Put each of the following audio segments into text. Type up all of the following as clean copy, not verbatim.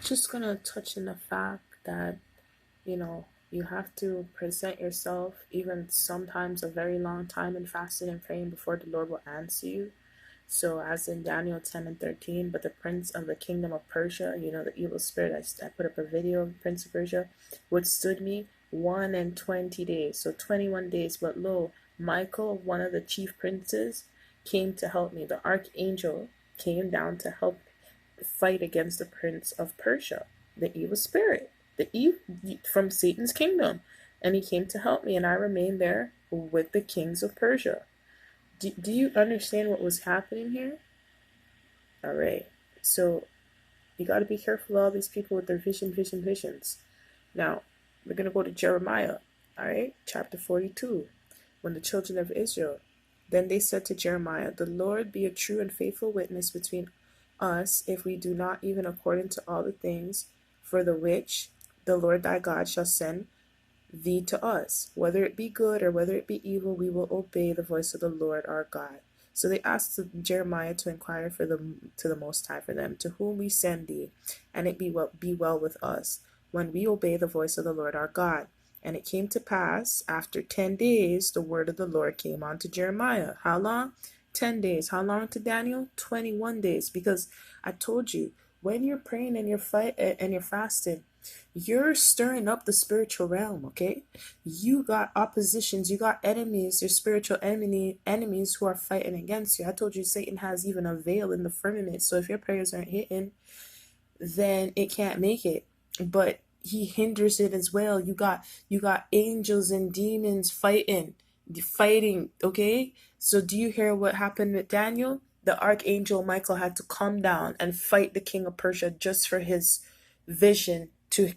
just gonna touch on the fact that, you know, you have to present yourself even sometimes a very long time in fasting and praying before the Lord will answer you. So, as in Daniel 10 and 13, but the prince of the kingdom of Persia, the evil spirit, I put up a video of the prince of Persia, withstood me 1 and 20 days, so 21 days. But lo, Michael, one of the chief princes, came to help me. The archangel came down to help fight against the prince of Persia, the evil spirit, from Satan's kingdom. And he came to help me, and I remained there with the kings of Persia. Do you understand what was happening here? All right. So you got to be careful of all these people with their visions. Now, we're going to go to Jeremiah, all right, chapter 42. When the children of Israel, then they said to Jeremiah, the Lord be a true and faithful witness between us, if we do not even according to all the things for the which the Lord thy God shall send thee to us. Whether it be good or whether it be evil, we will obey the voice of the Lord our God. So they asked Jeremiah to inquire to the Most High for them, to whom we send thee, and it be well with us, when we obey the voice of the Lord our God. And it came to pass, after 10 days, the word of the Lord came on to Jeremiah. How long? 10 days. How long to Daniel? 21 days. Because I told you, when you're praying and you're fasting, you're stirring up the spiritual realm, okay? You got oppositions, you got enemies, your spiritual enemies who are fighting against you. I told you Satan has even a veil in the firmament, so if your prayers aren't hitting, then it can't make it. But he hinders it as well. You got angels and demons fighting, okay? So do you hear what happened with Daniel? The archangel Michael had to come down and fight the king of Persia just for his vision to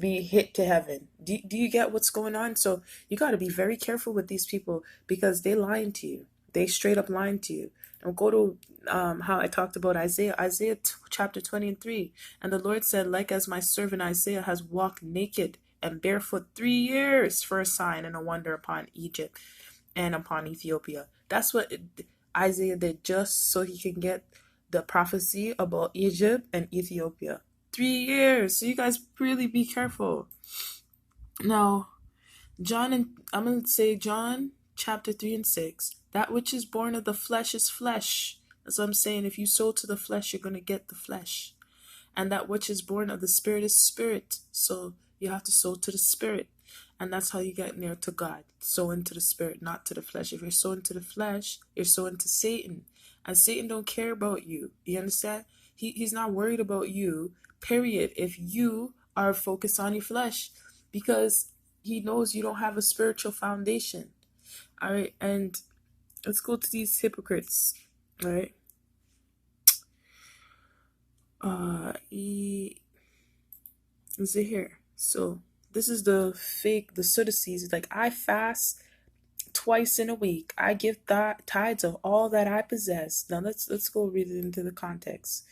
be hit to heaven. Do you get what's going on? So you got to be very careful with these people, because they lying to you. They straight up lying to you. And go to how I talked about Isaiah chapter 20 and 3. And the Lord said, like as my servant Isaiah has walked naked and barefoot 3 years for a sign and a wonder upon Egypt and upon Ethiopia. That's what Isaiah did, just so he can get the prophecy about Egypt and Ethiopia. 3 years. So you guys really be careful. Now, I'm going to say John chapter 3 and 6. That which is born of the flesh is flesh. That's what I'm saying. If you sow to the flesh, you're going to get the flesh. And that which is born of the spirit is spirit. So you have to sow to the spirit. And that's how you get near to God. Sow into the spirit, not to the flesh. If you're sowing to the flesh, you're sowing to Satan. And Satan don't care about you. You understand? He's not worried about you, period, if you are focused on your flesh. Because he knows you don't have a spiritual foundation. All right, and let's go to these hypocrites. All right. Is it here? So this is the Sadducees. It's like, I fast twice in a week. I give tithes of all that I possess. Now let's go read it into the context.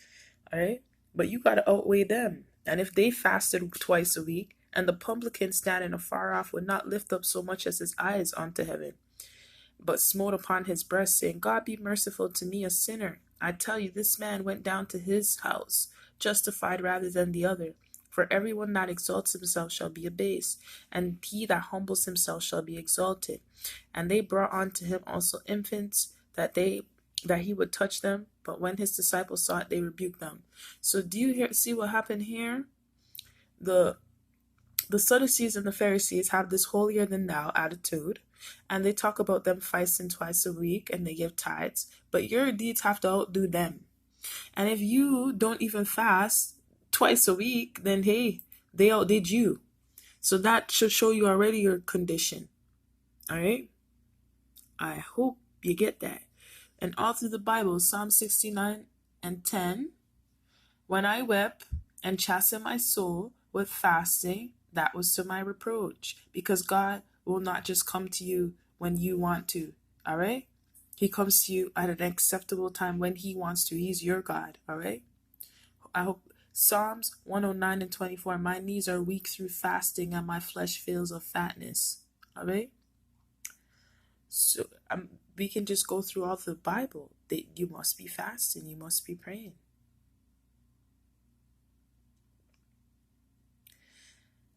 All right, but you got to outweigh them. And if they fasted twice a week, and the publican standing afar off would not lift up so much as his eyes unto heaven, but smote upon his breast, saying, God be merciful to me, a sinner. I tell you, this man went down to his house justified rather than the other. For everyone that exalts himself shall be abased, and he that humbles himself shall be exalted. And they brought unto him also infants, that he would touch them, but when his disciples saw it, they rebuked them. So do you see what happened here? The Sadducees and the Pharisees have this holier than thou attitude, and they talk about them fasting twice a week and they give tithes, but your deeds have to outdo them. And if you don't even fast twice a week, then hey, they outdid you. So that should show you already your condition. All right? I hope you get that. And all through the Bible, Psalm 69 and 10, when I wept and chastened my soul with fasting, that was to my reproach, because God will not just come to you when you want to. All right? He comes to you at an acceptable time when he wants to. He's your God. All right? I hope. Psalms 109 and 24, my knees are weak through fasting and my flesh fails of fatness. All right? So we can just go through all the Bible. You must be fasting. You must be praying.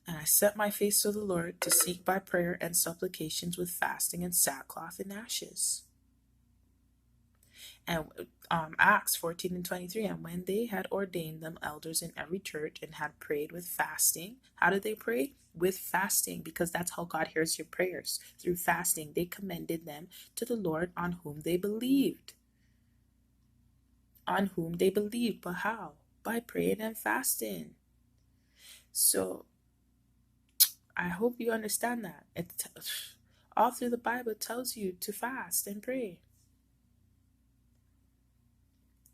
And I set my face to the Lord to seek by prayer and supplications with fasting and sackcloth and ashes. And Acts 14 and 23, and when they had ordained them elders in every church and had prayed with fasting. How did they pray? With fasting, because that's how God hears your prayers. Through fasting, they commended them to the Lord on whom they believed. On whom they believed. But how? By praying and fasting. So I hope you understand that. All through the Bible tells you to fast and pray.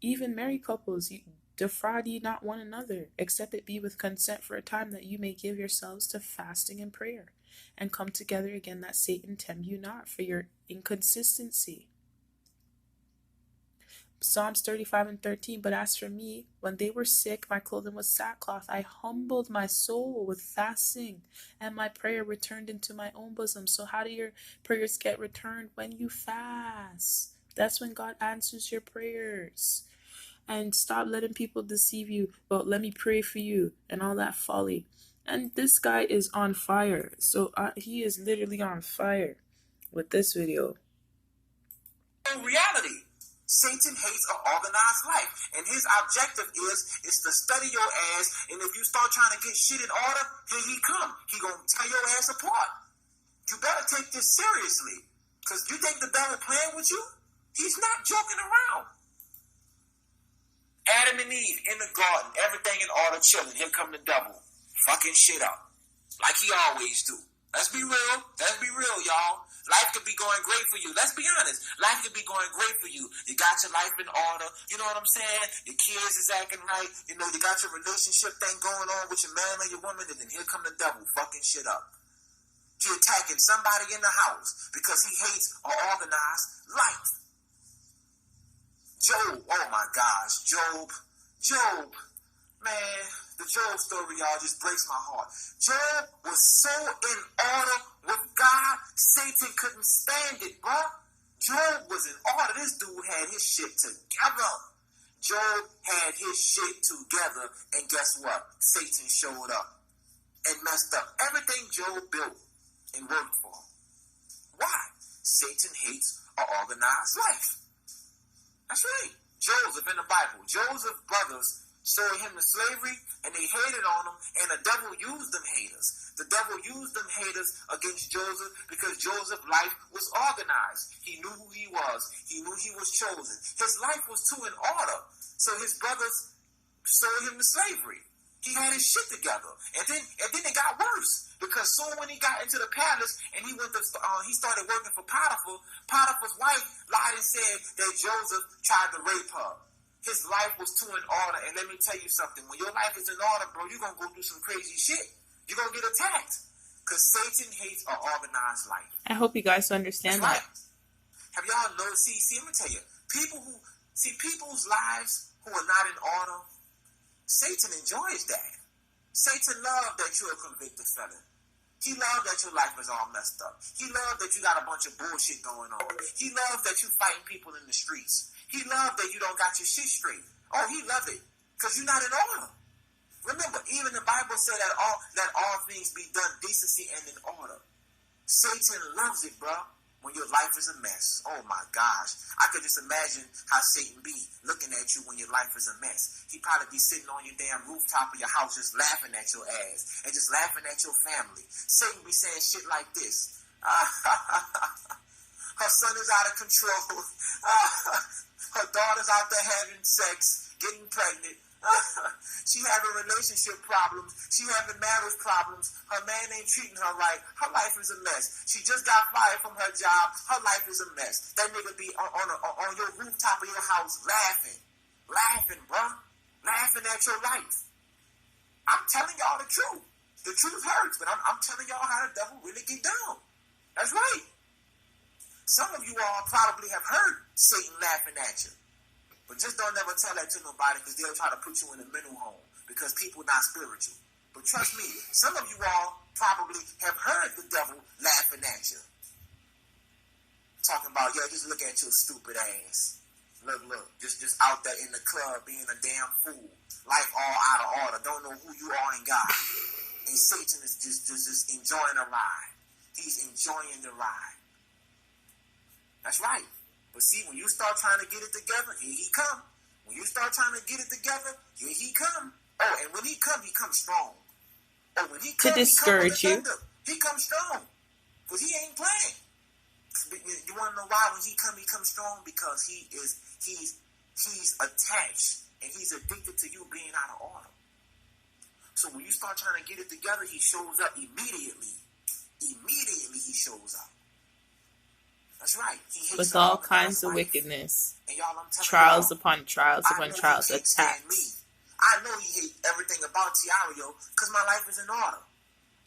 Even married couples, defraud ye not one another, except it be with consent for a time, that you may give yourselves to fasting and prayer, and come together again, that Satan tempt you not for your inconsistency. Psalms 35 and 13, but as for me, when they were sick, my clothing was sackcloth. I humbled my soul with fasting, and my prayer returned into my own bosom. So how do your prayers get returned? When you fast. That's when God answers your prayers. And stop letting people deceive you. But let me pray for you and all that folly. And this guy is on fire. So he is literally on fire with this video. In reality, Satan hates an organized life, and his objective is to study your ass. And if you start trying to get shit in order, here he come. He gonna tear your ass apart. You better take this seriously, cause you think the devil playing with you? He's not joking around. Adam and Eve in the garden, everything in order, chilling. Here come the devil, fucking shit up, like he always do. Let's be real. Let's be real, y'all. Life could be going great for you. Let's be honest. Life could be going great for you. You got your life in order. You know what I'm saying? Your kids is acting right. You know, you got your relationship thing going on with your man or your woman, and then here come the devil, fucking shit up. He attacking somebody in the house because he hates an organized life. Job, oh my gosh, Job, man, the Job story, y'all, just breaks my heart. Job was so in order with God, Satan couldn't stand it, bro. Job was in order. This dude had his shit together. Job had his shit together, and guess what? Satan showed up and messed up everything Job built and worked for. Why? Satan hates an organized life. That's right. Joseph in the Bible. Joseph's brothers sold him to slavery, and they hated on him, and the devil used them haters. The devil used them haters against Joseph because Joseph's life was organized. He knew who he was. He knew he was chosen. His life was too in order. So his brothers sold him to slavery. He had his shit together. And then it got worse. Because soon when he got into the palace and he started working for Potiphar, Potiphar's wife lied and said that Joseph tried to rape her. His life was too in order. And let me tell you something. When your life is in order, bro, you're going to go through some crazy shit. You're going to get attacked. Because Satan hates an organized life. I hope you guys understand that. Right. Have y'all noticed? See, let me tell you. People's lives who are not in order, Satan enjoys that. Satan loves that you're a convicted felon. He loves that your life is all messed up. He loves that you got a bunch of bullshit going on. He loves that you fighting people in the streets. He loves that you don't got your shit straight. Oh, he loves it because you're not in order. Remember, even the Bible said that all things be done decency and in order. Satan loves it, bro. When your life is a mess. Oh my gosh. I could just imagine how Satan be looking at you when your life is a mess. He probably be sitting on your damn rooftop of your house just laughing at your ass and just laughing at your family. Satan be saying shit like this. Her son is out of control. Her daughter's out there having sex, getting pregnant. She having relationship problems. She having marriage problems. Her man ain't treating her right. Her life is a mess. She just got fired from her job. Her life is a mess. That nigga be on your rooftop of your house laughing, bro, laughing at your life. I'm telling y'all the truth. The truth hurts, but I'm telling y'all how the devil really get down. That's right. Some of you all probably have heard Satan laughing at you. But just don't never tell that to nobody because they'll try to put you in a mental home because people not spiritual. But trust me, some of you all probably have heard the devil laughing at you. Talking about, yo, just look at your stupid ass. Look, just out there in the club being a damn fool. Life all out of order. Don't know who you are in God. And Satan is just enjoying the ride. He's enjoying the ride. That's right. But see, when you start trying to get it together, here he come. When you start trying to get it together, here he come. Oh, and when he comes strong. Oh, when he To comes, discourage you. He comes strong. Because he ain't playing. You want to know why? When he comes strong? Because he's attached and he's addicted to you being out of order. So when you start trying to get it together, he shows up immediately. Immediately he shows up. That's right. He hates with all kinds of wickedness. And y'all, I'm telling trials y'all, upon trials upon trials, attacks. Me. I know he hates everything about Tiario because my life is in order.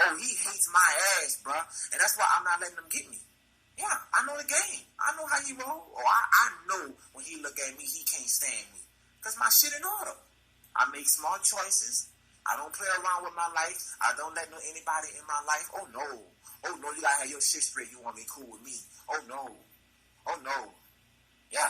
Oh, he hates my ass, bruh. And that's why I'm not letting him get me. Yeah, I know the game. I know how he roll. Oh, I know when he look at me, he can't stand me. Because my shit in order. I make smart choices. I don't play around with my life. I don't let anybody in my life. Oh, no. Oh, no, you got to have your shit straight. You want to be cool with me. Oh, no. Oh, no. Yeah,